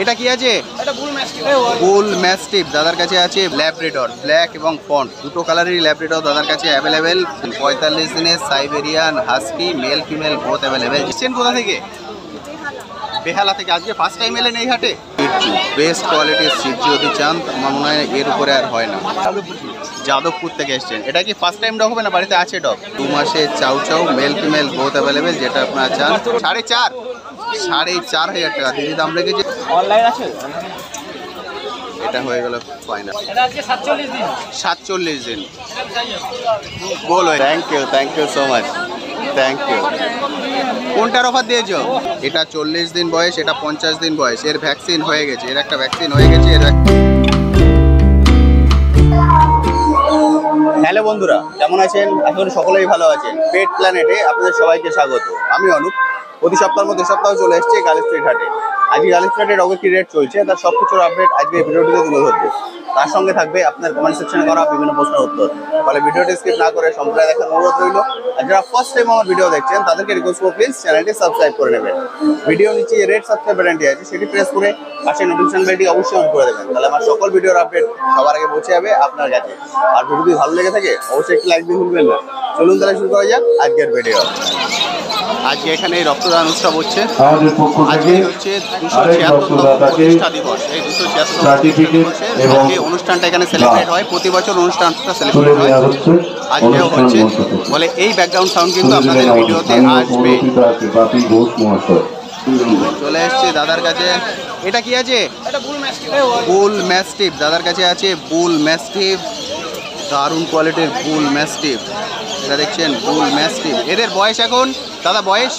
এটা কি আছে? বুল ম্যাস্টিফ দাদার কাছে আছে। ল্যাব্রাডর ব্ল্যাক এবং ফন্ট দুটো কালারেরই ল্যাব্রাডর দাদার কাছে অ্যাভেলেবেল। 45 দিনের Siberian husky mail female both available. এসছেন কোথা থেকে? বেহালা থেকে। আজকে ফার্স্ট টাইম এলেন এই হাটে? বেস্ট কোয়ালিটির সিট যদি চান আমার মনে হয় এর উপরে আর হয় না। যাদবপুর থেকে এসছেন। এটা কি ফার্স্ট টাইম ডগ হবে না বাড়িতে আছে ডগ? 2 মাসে চাউ চাউ মেল ফিমেল বোথ অ্যাভেলেবেল, যেটা আপনারা চান। 4,500 টাকা দিদি দাম রেখেছে। অনলাইন আছে? এটা হয়ে গেল ফাইনাল। এটা আজকে 47 দিন। 47 দিন বলো। Thank you so much, thank you. কোনটার অফার দিয়েছো? এটা 40 দিন বয়স, এটা 50 দিন বয়স। এর ভ্যাকসিন হয়ে গেছে, এর একটা ভ্যাকসিন হয়ে গেছে। হ্যালো বন্ধুরা, কেমন আছেন? আশা করি সকলেই ভালো আছেন। পেট প্ল্যানেটে আপনাদের সবাইকে স্বাগত। আমি অনুপ। প্রতি সপ্তাহের মধ্যে সপ্তাহ চলে এসেছে গার্ল স্ট্রিট হাটে। আজকে গার্ল স্ট্রিট হাটে ডগের কি রেট চলছে তার সব কিছুর আপডেট আজকে ভিডিওটিতে তুলে ধরবে। তার সঙ্গে থাকবে আপনার কমেন্ট সেকশনে করা বিভিন্ন প্রশ্নের উত্তর। ফলে ভিডিওটি স্কিপ না করে সম্পূর্ণ দেখার অনুরোধ রইল। আর যারা ফার্স্ট টাইম আমার ভিডিও দেখছেন তাদেরকে রিকোয়েস্ট করব প্লিজ চ্যানেলটি সাবস্ক্রাইব করে নেবেন। ভিডিও নিচে রেড সাবস্ক্রাইব বাটনটি আছে, সেটি প্রেস করে পাশে নোটিফিকেশন বেলটি অবশ্যই অন করে দেবেন। তাহলে আমার সকল ভিডিওর আপডেট সবার আগে পৌঁছে যাবে আপনার কাছে। আর ভিডিওটি ভালো লেগে থাকে অবশ্যই একটি লাইক দিয়ে ভুলবেন না। চলুন তাহলে শুরু করা যাক আজকের ভিডিও। আজকে এখানে রক্তদান উৎসব হচ্ছে। আজকে হচ্ছে 276তম প্রতিষ্ঠা দিবস। এই 276তম আজকে অনুষ্ঠানটা এখানে সেলিব্রেট হয়। প্রতি বছর অনুষ্ঠানটা সেলিব্রেট হয়, আজকেও হচ্ছে। বলে এই ব্যাকগ্রাউন্ড সাউন্ড কিন্তু আপনাদের ভিডিওতে আসবে। চলে এসছে দাদার কাছে। এটা কি আছে? বুল ম্যাস্টিফ দাদার কাছে আছে। বুল ম্যাস্টিফ, দারুণ কোয়ালিটির বুল ম্যাস্টিফ। এটা দেখছেন বুল ম্যাস্টিফ। এদের বয়স এখন দাদা বয়স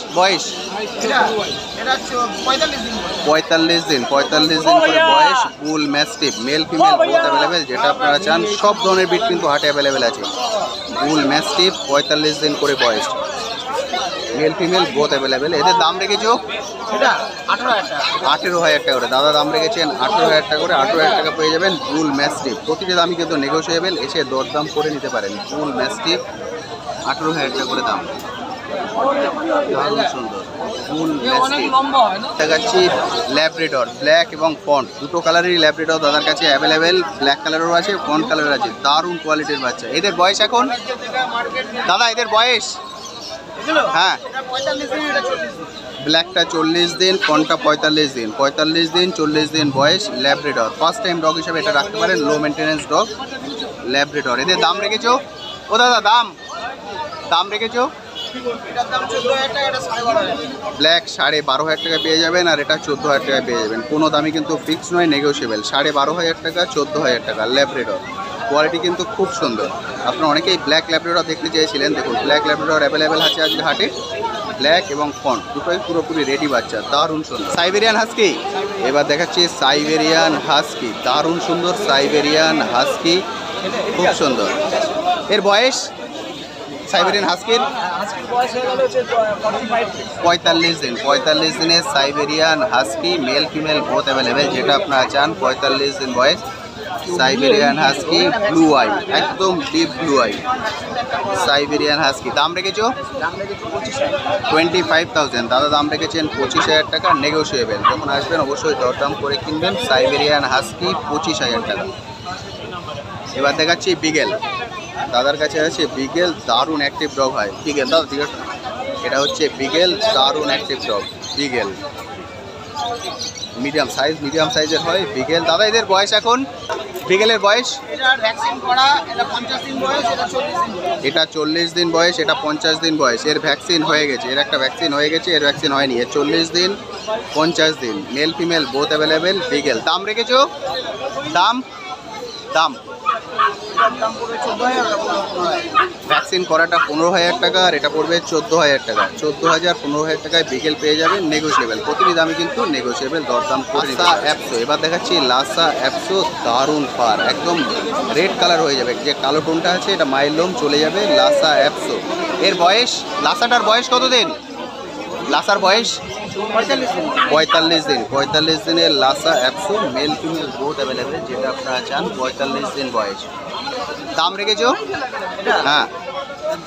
45 দিন করে বয়স। Bull mastiff male female both available, যেটা আপনারা চান। সব ধরনের বিট কিন্তু হাটে অ্যাভেলেবেল আছে। বুল ম্যাস্টিফ 45 দিন করে বয়স, মেল ফিমেল বোথ অ্যাভেলেবেল। এদের দাম রেখেছো? এটা 18,000 টাকা করে দাদা দাম রেখেছেন। 18,000 টাকা করে। 18,000 টাকা পেয়ে যাবেন বুল ম্যাস্টিফ। প্রতিটা দামই কিন্তু নেগোশিয়েবল, এসে দরদাম করে নিতে পারেন। বুল ম্যাস্টিফ 18,000 টাকা করে দাম, দারুণ সুন্দর বুল ম্যাস্টিফ। দেখাচ্ছি ল্যাব্রাডর ব্ল্যাক এবং ফন্ট দুটো কালারেরই ল্যাব্রাডর দাদার কাছে অ্যাভেলেবেল। ব্ল্যাক কালারেরও আছে, ফন্ট কালারের আছে। দারুণ কোয়ালিটির বাচ্চা। এদের বয়স এখন দাদা, এদের বয়স? হ্যাঁ, ব্ল্যাকটা 40 দিন, ফন্টটা 45 দিন। 45 দিন 40 দিন বয়স। ল্যাব্রাডর ফার্স্ট টাইম ডগ হিসেবে এটা রাখতে পারেন। লো মেনটেন্যান্স ডগ ল্যাব্রাডর। এদের দাম রেখেছো? ও দাদা দাম রেখেছো? ব্ল্যাক 12,500 টাকা পেয়ে যাবেন, আর এটা 14,000 টাকা পেয়ে যাবেন। কোনো দামই কিন্তু ফিক্স নয়, নেগোশিয়েবল। 12,500 টাকা, 14,000 টাকা ল্যাব্রাডর। কোয়ালিটি কিন্তু খুব সুন্দর। আপনারা অনেকেই ব্ল্যাক ল্যাব্রাডর দেখতে চেয়েছিলেন। দেখুন ব্ল্যাক ল্যাব্রাডর অ্যাভেলেবেল আছে আজকে হাটে। ব্ল্যাক এবং ফন্ট দুটোই পুরোপুরি রেডি বাচ্চা, দারুণ সুন্দর। সাইবেরিয়ান হাস্কি এবার দেখাচ্ছি। সাইবেরিয়ান হাস্কি দারুণ সুন্দর। সাইবেরিয়ান হাস্কি খুব সুন্দর। এর বয়স সাইবেরিয়ান হাস্কির 45 দিন। 45 দিনের Siberian husky mail female both available, যেটা আপনারা চান। 45 দিন বয়স সাইবেরিয়ান হাস্কি, ব্লু আই, একদম deep blue eye Siberian husky. দাম রেখেছো? 25,000 দাদা দাম রেখেছেন। 25,000 টাকা, নেগোশিয়েবল। যখন আসবেন অবশ্যই দরদাম করে কিনবেন। সাইবেরিয়ান হাস্কি 25,000 টাকা। এবার দেখাচ্ছি বিগেল দাদার কাছে আছে। বিগেল দারুণ অ্যাক্টিভ ডগ হয়। বিগেল দাদা, এটা হচ্ছে বিগেল, দারুণ অ্যাক্টিভ ডগ। বিগেল মিডিয়াম সাইজের হয় বিগেল। দাদা এদের বয়স এখন? বিগেলের বয়স? এটা 40 দিন বয়স, এটা 50 দিন বয়স। এর ভ্যাকসিন হয়ে গেছে, এর একটা ভ্যাকসিন হয়ে গেছে, এর ভ্যাকসিন হয়নি। এর 40 দিন 50 দিন মেল ফিমেল বোথ অ্যাভেলেবেল। বিগেল দাম রেখেছো? দাম ভ্যাকসিন করাটা 15,000 টাকা, আর এটা পড়বে 14,000 টাকা। 14,000 15,000 টাকায় বিগেল পেয়ে যাবেন, নেগোশিয়েবল। প্রতিটি দামই কিন্তু নেগোশিয়েবল, দরদাম করে। অ্যাপসো এবার দেখাচ্ছি। লাসা অ্যাপসো দারুণ ফার, একদম রেড কালার হয়ে যাবে। যে কালো টোনটা আছে এটা মাইলোম চলে যাবে। লাসা অ্যাপসো। এর বয়স? লাসাটার বয়স কত দিন? লাসার বয়স 45 দিন। 45 দিনের Lhasa অ্যাপসো mail female both available, যেটা আপনারা চান। 45 দিন বয়স। দাম রেখেছো? হ্যাঁ,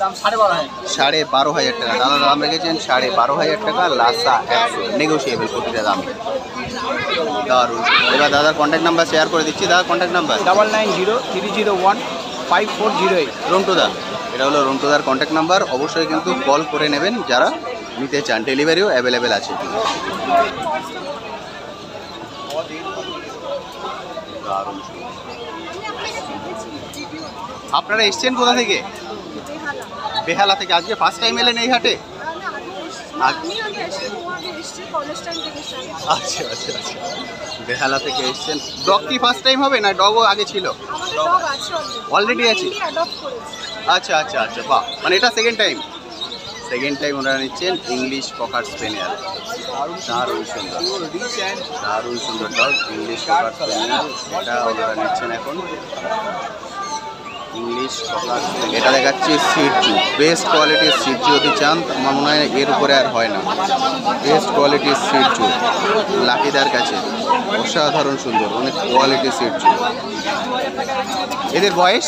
12,500 টাকা দাদা দাম রেখেছেন। 12,500 টাকা লাসা অ্যাপসো, নেগোশিয়েবল প্রতিটা দাম। দারুণ। এবার দাদার কন্ট্যাক্ট নাম্বার শেয়ার করে দিচ্ছি। দাদার কন্ট্যাক্ট নাম্বার 9903015408। রন্টুদা, এটা হলো রন্টুদার কন্ট্যাক্ট নাম্বার। অবশ্যই কিন্তু কল করে নেবেন যারা নিতে চান। ডেলিভারিও অ্যাভেলেবেল আছে। দারুণ। আপনারা এসছেন কোথা থেকে? বেহালা থেকে। আজকে ফার্স্ট টাইম এলেন এই হাটে? আচ্ছা আচ্ছা আচ্ছা, বেহালা থেকে এসছেন। ডগ কি ফার্স্ট টাইম হবে না ডগও আগে ছিল? অলরেডি আছে। আচ্ছা আচ্ছা আচ্ছা, বাহ, মানে এটা সেকেন্ড টাইম। সেকেন্ড টাইম ওনারা নিচ্ছেন ইংলিশ ককার স্পেনিয়াল। দারুণ সুন্দর, দারুণ সুন্দর ডগ ইংলিশ ককার স্পেনিয়াল। এটা ওনারা নিচ্ছেন এখন ইংলিশ ককার। এটা দেখাচ্ছি সিটজু, বেস্ট কোয়ালিটির সিটজু। যদি চান আমার মনে হয় এর উপরে আর হয় না। বেস্ট কোয়ালিটির সিটজু লাকিদার কাছে, অসাধারণ সুন্দর, অনেক কোয়ালিটির সিটজু। এদের বয়স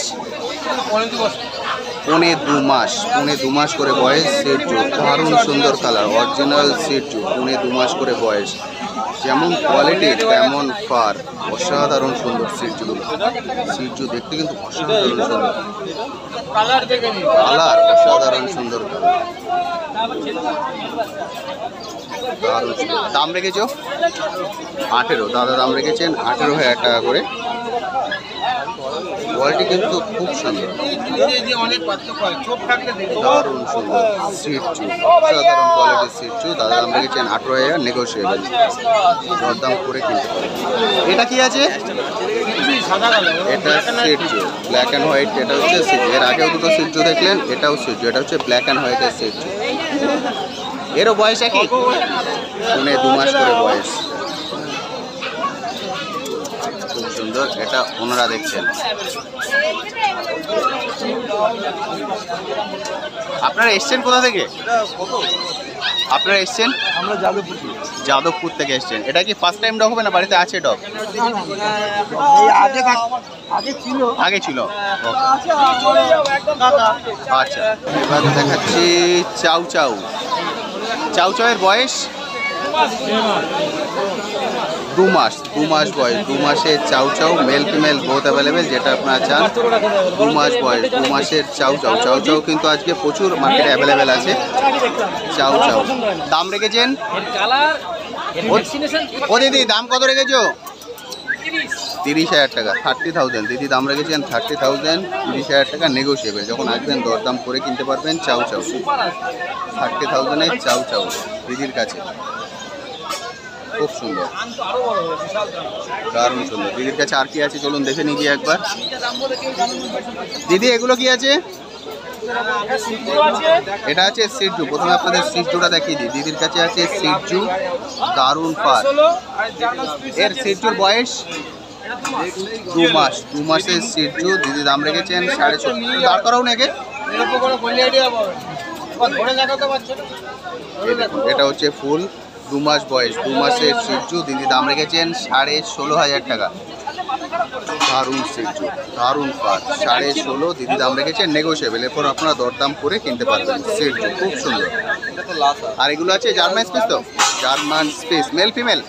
পৌনে 2 মাস, পৌনে 2 মাস করে বয়স। সিটজু দারুণ সুন্দর কালার, অরিজিনাল সিটজু, পৌনে 2 মাস করে বয়স। যেমন কোয়ালিটি তেমন ফার, অসাধারণ সুন্দর সিটজুগুলো। সিটজু দেখতে কিন্তু অসাধারণ সুন্দর কালার, অসাধারণ সুন্দর কালার, দারুণ সুন্দর। দাম রেখেছ 18, দাদা দাম রেখেছেন 18,000 টাকা করে। কোয়ালিটি কিন্তু খুব সুন্দর, দারুণ সুন্দর সিটজু, অসাধারণ কোয়ালিটির সিটজু। দাদা দাম রেখেছেন 18,000, নেগোশিয়েবল, দরদাম করে কিনতে পারেন। এটা কি আছে? এটা সিটজু ব্ল্যাক অ্যান্ড হোয়াইট। এটা হচ্ছে সিটজু। এর আগেও দুটো সিটজু দেখলেন, এটাও সিটজু। এটা হচ্ছে ব্ল্যাক অ্যান্ড হোয়াইটের সিটজু। এরও বয়স একই, পৌনে 2 মাস করে বয়স। খুব সুন্দর। এটা ওনারা দেখছেন। আপনারা এসছেন কোথা থেকে? আপনারা এসছেন? আমরা যাদবপুর। যাদবপুর থেকে এসছেন। এটা কি ফার্স্ট টাইম ডগ হবে না বাড়িতে আছে ডগ? আগে ছিল। আচ্ছা, এবার দেখাচ্ছি চাউ চাউ। চাউ চাউয়ের বয়স 2 মাস, 2 মাস বয়স। 2 মাসের চাউ চাউ, মেল ফিমেল বোথ অ্যাভেলেবেল, যেটা আপনারা চান। 2 মাস বয়স, 2 মাসের চাউ চাউ। চাউ চাউ কিন্তু আজকে প্রচুর মার্কেটে অ্যাভেলেবেল আছে। চাউ চাউ দাম রেখেছেন? ও দিদি দাম কত রেখেছো? 30,000 টাকা, 30,000। দিদি দাম রেখেছেন 30,000, 30,000 টাকা, নেগোশিয়েবল। যখন আসবেন দরদাম করে কিনতে পারবেন। চাউ চাউ 30,000-এ চাউ চাউ দিদির কাছে। খুব সুন্দর, দারুণ সুন্দর। দিদির কাছে আর কি আছে চলুন দেখে নিয়ে গিয়ে একবার। দিদি এগুলো কি আছে? এটা আছে সিটজু। প্রথমে আপনাদের সিটজুটা দেখিয়ে দিই। দিদির কাছে আছে সিটজু, দারুণ পার। এর সিটজুর বয়স 2 মাস, 2 মাসের সিটজু। দিদি দাম রেখেছেন 6.5। দাঁড় করাও নাকি? এটা হচ্ছে ফুল 2 মাস বয়স, 2 মাসের সিটজু। দিদি দাম রেখেছেন 16,500 টাকা। দারুণ সিটজু, দারুণ পার, 16.5। দিদি দাম রেখেছেন নেগোশিয়েবল। এরপর আপনারা দরদাম করে কিনতে পারবেন। সিটজু খুব সুন্দর। আর এগুলো আছে জার্মান স্পিস, তো German spitz, male female,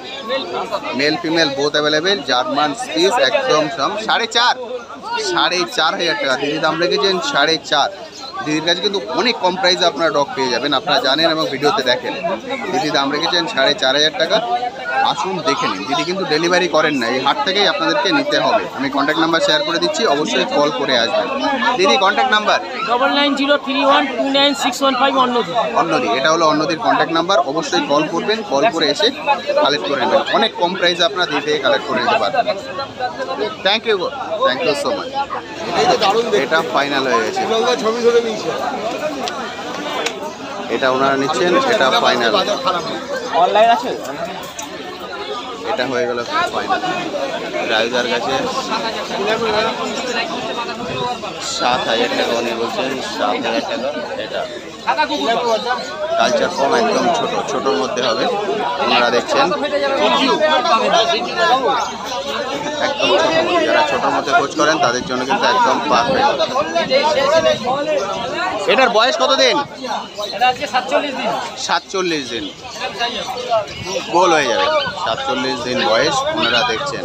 male female both available. German spitz একদম সম 4,500 টাকা। দিদি দাম রেখেছেন 4.5। দিদির কাছে কিন্তু অনেক কম প্রাইসে আপনারা ডগ পেয়ে যাবেন, আপনারা জানেন এবং ভিডিওতে দেখেন। দিদি দাম রেখেছেন 4,500 টাকা। আসুন দেখে নিন। দিদি কিন্তু ডেলিভারি করেন না, এই হাট থেকেই আপনাদেরকে নিতে হবে। আমি কন্ট্যাক্ট নাম্বার শেয়ার করে দিচ্ছি, অবশ্যই কল করে আসবেন। দিদি কন্ট্যাক্ট নাম্বার 9903129615 অন্যদি। এটা হলো অন্যদির কন্ট্যাক্ট নাম্বার। অবশ্যই কল করবেন, কল করে এসে কালেক্ট করে নেবেন। অনেক কম প্রাইসে আপনারা দিদি থেকে কালেক্ট করে নিতে পারবেন। থ্যাংক ইউ গো, থ্যাংক ইউ সো মাচ। এটা ফাইনাল হয়ে গেছে, এটা ওনারা নিচ্ছেন, এটা ফাইনাল। অনলাইন আছে? এটা হয়ে গেল ফাইনাল। রাইজার কাছে 7,000 টাকা উনি বলছেন, 7,000 টাকা। এটা কালচার কম, একদম ছোট, ছোটোর মধ্যে হবে। আপনারা দেখছেন একদম ছোট, যারা ছোট ছোটোর মধ্যে খোঁজ করেন তাদের জন্য কিন্তু একদম পারফেক্ট। এটার বয়স কত দিন? 47 দিন গোল হয়ে যাবে। 47 দিন বয়স ওনারা দেখছেন।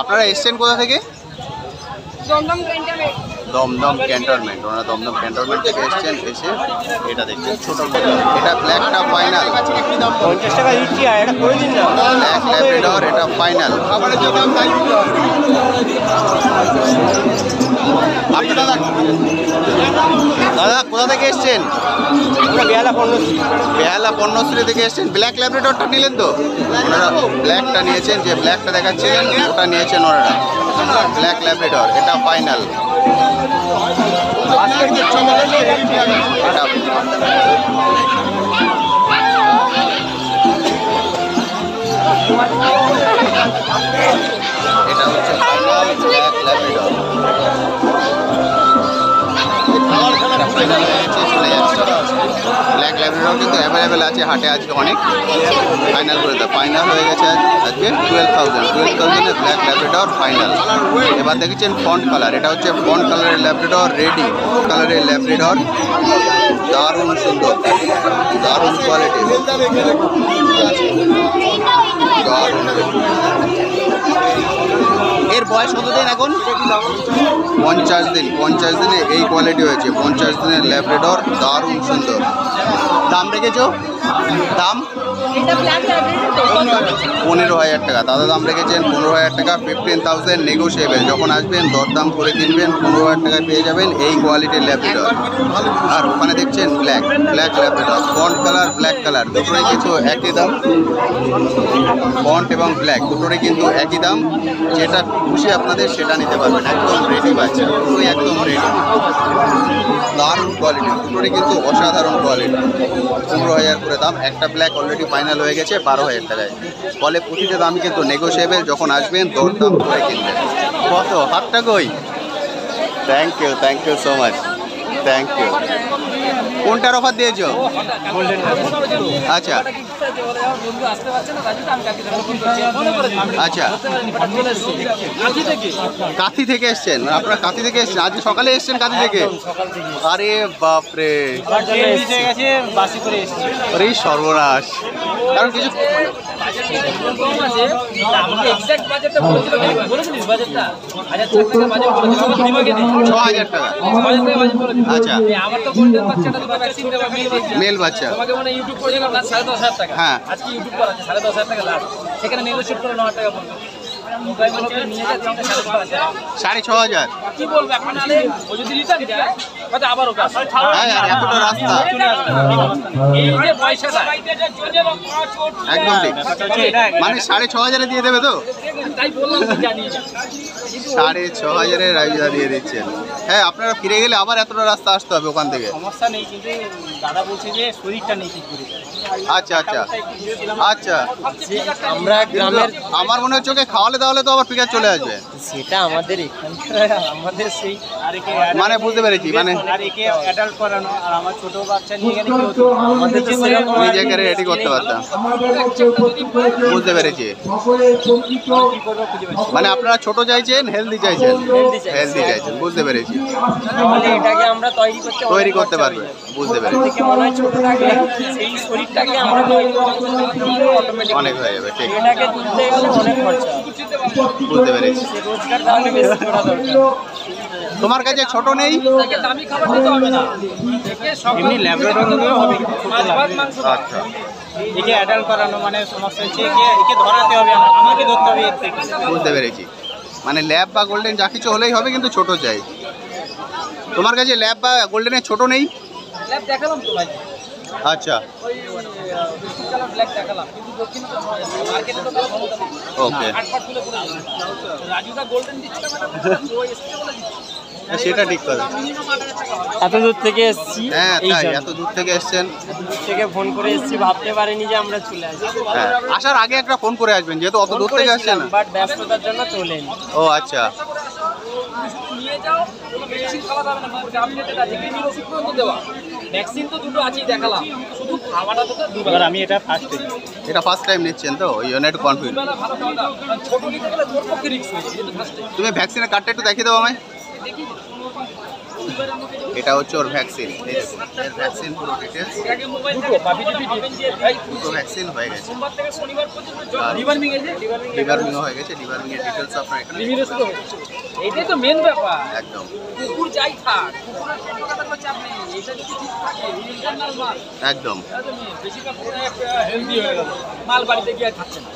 আপনারা এসছেন কোথা থেকে? দমদম ক্যান্টনমেন্ট। ওনারা দমদম ক্যান্টনমেন্ট থেকে এসছেন, এসে এটা দেখছেন ছোটোর মধ্যে। এটা ব্ল্যাকটা ফাইনাল 50 টাকা দিচ্ছি, আর এটা করে দিন না। ব্ল্যাক ল্যাব্রাডর, এটা ফাইনাল। দাদা কোথা থেকে এসছেন? বেহালা পণ্যশ্রী থেকে এসছেন। ব্ল্যাক ল্যাব্রাডরটা নিলেন তো? ওনারা ব্ল্যাকটা নিয়েছেন, যে ব্ল্যাকটা দেখাচ্ছিলেন ওটা নিয়েছেন ওনারা। ব্ল্যাক ল্যাব্রাডর, এটা ফাইনাল। এটা হচ্ছে final black Labrador. Black Labrador কিন্তু অ্যাভেলেবেল আছে হাটে আজকে অনেক। ফাইনাল করে দেয়, ফাইনাল হয়ে গেছে আজকে 12,000 ব্ল্যাক ল্যাব্রাডর ফাইনাল। এবার দেখেছেন ফন্ট কালার, এটা হচ্ছে ফন্ট কালারের ল্যাব্রাডর, রেডি কালারের ল্যাব্রাডর। দারুণ সুন্দর, দারুণ কোয়ালিটি, দারুণ। এর বয়স কত দিন এখন? 50 দিন। 50 দিনে এই কোয়ালিটি হয়েছে। 50 দিনের ল্যাব্রাডর, দারুণ সুন্দর। দাম রেখেছো? দাম 15,000 টাকা। দাদা দাম রেখেছেন 15,000 টাকা। 15,000 নেগোশিয়েবল। যখন আসবেন দরদাম করে কিনবেন, 15,000 টাকায় পেয়ে যাবেন এই কোয়ালিটির ল্যাব্রাডর। আর ওখানে দেখছেন black Labrador, font colour, black colour, দুটোরই কিন্তু একই দাম। ফন্ট এবং ব্ল্যাক দুটোরই কিন্তু একই দাম। যেটা খুশি আপনাদের সেটা নিতে পারবেন। একদম রেডি বাচ্চা, পুরোই একদম রেডি। দারুণ কোয়ালিটি, দুটোরই কিন্তু অসাধারণ কোয়ালিটি। 15,000 করে দাম। একটা ব্ল্যাক অলরেডি ফাইনাল হয়ে গেছে 12,000 টাকায়। ফলে প্রতিটা দামই কিন্তু নেগোশিয়েবল। যখন আসবেন দরদাম করে কিনবেন। কত হাতটা কই? Thank you so much, thank you. কোনটার অফার দিয়েছো? আচ্ছা আচ্ছা, কাঁথি থেকে এসছেন আপনারা? কাঁথি থেকে এসছেন আজ সকালে এসছেন? কাঁথি থেকে? আরে বাপরে, আরে সর্বনাশ। কারণ কিছু 6,000 টাকা। আচ্ছা, মেল বাচ্চা। হ্যাঁ, 6,500। হ্যাঁ, এতটা রাস্তা একদম ঠিক। মানে 6,500 দিয়ে দেবে তো? 6,500 রাইজা দিয়ে দিচ্ছেন। হ্যাঁ, আপনারা ফিরে গেলে আবার এতটা রাস্তা আসতে হবে ওখান থেকে। সমস্যা নেই, কিন্তু দাদা বলছে যে শরীরটা নেই ঠিক করে। আচ্ছা আচ্ছা আচ্ছা, আমরা গ্রামের, আমার মনে হচ্ছে ওকে খাওয়ালে তাহলে তো আবার ফিগার চলে আসবে। সেটা আমাদের এখানকার, আমাদের সেই মানে বুঝতে পেরেছি, মানে আর একে অ্যাডাল্ট করানো, আর আমার ছোট বাচ্চা নিয়ে গেলে কি হতো, আমাদের যে সেরকম নিজেকে রেডি করতে পারতাম। বুঝতে পেরেছি। মানে আপনারা ছোট চাইছেন, হেলদি চাইছেন, হেলদি চাইছেন। বুঝতে পেরেছি। তাহলে এটাকে আমরা তৈরি করতে পারবে। বুঝতে পেরেছি। থেকে মনে হয় ছোট থাকলে সেই শরীরটাকে আমরা তৈরি করতে অটোমেটিক অনেক হয়ে যাবে। ঠিক, এটাকে তুলতে গেলে অনেক খরচা। বুঝতে পেরেছি। রোজগার তাহলে বেশি করা দরকার। তোমার কাছে ছোট নেই? দামি খাবার দিতে হবে না, এমনি ল্যাবরেটরি হলেও হবে। আচ্ছা, একে অ্যাডাল্ট করানো মানে সমস্যা হচ্ছে একে ধরাতে হবে, আমাকে ধরতে হবে এর থেকে। বুঝতে পেরেছি। মানে ল্যাব বা গোল্ডেন যা কিছু হলেই হবে, কিন্তু ছোট চাই। তোমার কাছে ল্যাব বা গোল্ডেনের ছোট নেই? ল্যাব দেখালাম তো ভাই। আচ্ছা, ওই বিস্কুট কালার ব্ল্যাক দেখালাম, কিন্তু দক্ষিণে তো মার্কেটে তো তার ক্ষমতা নেই। ওকে, আটপাট তুলে করে রাজুদা গোল্ডেন দিচ্ছে না, ওই এসে বলে দিচ্ছে। সেটা ঠিক কথা। এত দূর থেকে এসেছি। হ্যাঁ, তাই এত দূর থেকে এসছেন? দূর থেকে ফোন করে এসেছি, ভাবতে পারিনি যে আমরা চলে আসবো। হ্যাঁ, আসার আগে একটা ফোন করে আসবেন, যেহেতু অত দূর থেকে আসছেন। বাট ব্যস্ততার জন্য চলেন। ও আচ্ছা, নিয়ে যাও, কোনো মেডিসিন খাওয়া যাবে না, আপডেটেড আছে, কিন্তু ওষুধ পর্যন্ত দেওয়া। ভ্যাকসিন তো দুটো আছেই দেখালাম, শুধু খাওয়াটা তো এবার আমি এটা ফার্স্ট এটা ফার্স্ট টাইম নিচ্ছেন তো ওই জন্য একটু কনফিউজ। দুবেলা ভালো খাওয়া দাও, কারণ ছোট নিতে গেলে তোর পক্ষে রিস্ক হয়ে যায়, এটা ফার্স্ট টাইম তুমি ভ্যাকসিনের কার্ডটা একটু দেখিয়ে দেবো আমায়। দেখি। এটা হচ্ছে ওর ভ্যাকসিন, ভ্যাকসিন পুরো ডিটেলস। আগে মোবাইল দুটো পাবি দিবি এই দুটো ভ্যাকসিন হয়ে গেছে, সোমবার থেকে শনিবার পর্যন্ত আর ডিবার্মিং আছে, ডিবার্মিং হয়ে গেছে। ডিবার্মিং এর ডিটেলস আপনারা এখানে ডিমিরেশন হয়েছে, এইটাই তো মেন ব্যাপার। একদম কুকুর যাই থাক, কুকুরের কোনো কথা কোনো চাপ নেই, এটা যদি ঠিক থাকে ইন্টারনাল মাল একদম তাহলে বেশিরভাগ হেলদি হয়ে গেল, মাল বাড়িতে গিয়ে আর খাচ্ছে না,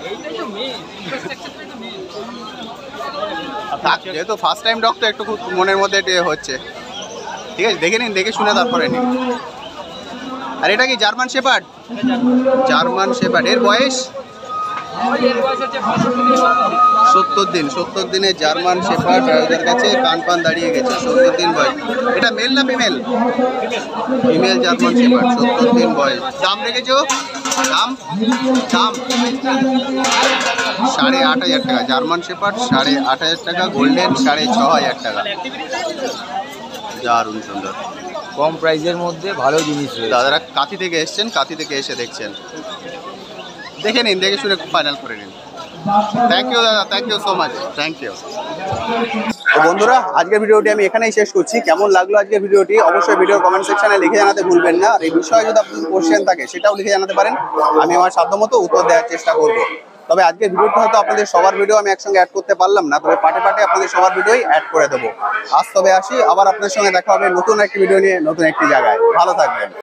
এইটাই তো মেন, ইনফ্রাস্ট্রাকচারটাই তো মেন। থাক, যেহেতু ফার্স্ট টাইম ডক্টর একটু খুব মনের মধ্যে একটু হচ্ছে। ঠিক আছে, দেখে নিন, দেখে শুনে তারপরে নিন। আর এটা কি জার্মান শেপার্ড? German shepherd. এর বয়স 70 দিন। 70 দিনে জার্মান শেপার্ড ওদের কাছে কান পান দাঁড়িয়ে গেছে। 70 দিন বয়স। এটা মেল না ফিমেল? ফিমেল জার্মান শেপার্ড, 70 দিন বয়স। দাম রেখেছো? দাম দাম 8,500 টাকা। জার্মান শেপার্ড 8,500 টাকা। গোল্ডেন 6,500 টাকা। দারুণ সুন্দর, কম প্রাইসের মধ্যে ভালো জিনিস রয়েছে। দাদারা কাঁথি থেকে এসছেন, কাঁথি থেকে এসে দেখছেন। দেখে নিন, দেখে শুনে ফাইনাল করে নিন। থ্যাংক ইউ দাদা, thank you so much, thank you. তো বন্ধুরা, আজকের ভিডিওটি আমি এখানেই শেষ করছি। কেমন লাগলো আজকের ভিডিওটি অবশ্যই ভিডিও কমেন্ট সেকশনে লিখে জানাতে ভুলবেন না। আর এই বিষয়ে যদি আপনাদের কোশ্চেন থাকে সেটাও লিখে জানাতে পারেন, আমি আমার সাধ্যমতো উত্তর দেওয়ার চেষ্টা করব। তবে আজকের ভিডিওটি হয়তো আপনাদের সবার ভিডিও আমি একসঙ্গে অ্যাড করতে পারলাম না, তবে পার্টে পার্টে আপনাদের সবার ভিডিওই অ্যাড করে দেবো। আজ তবে আসি, আবার আপনাদের সঙ্গে দেখা হবে নতুন একটি ভিডিও নিয়ে, নতুন একটি জায়গায়। ভালো থাকবেন।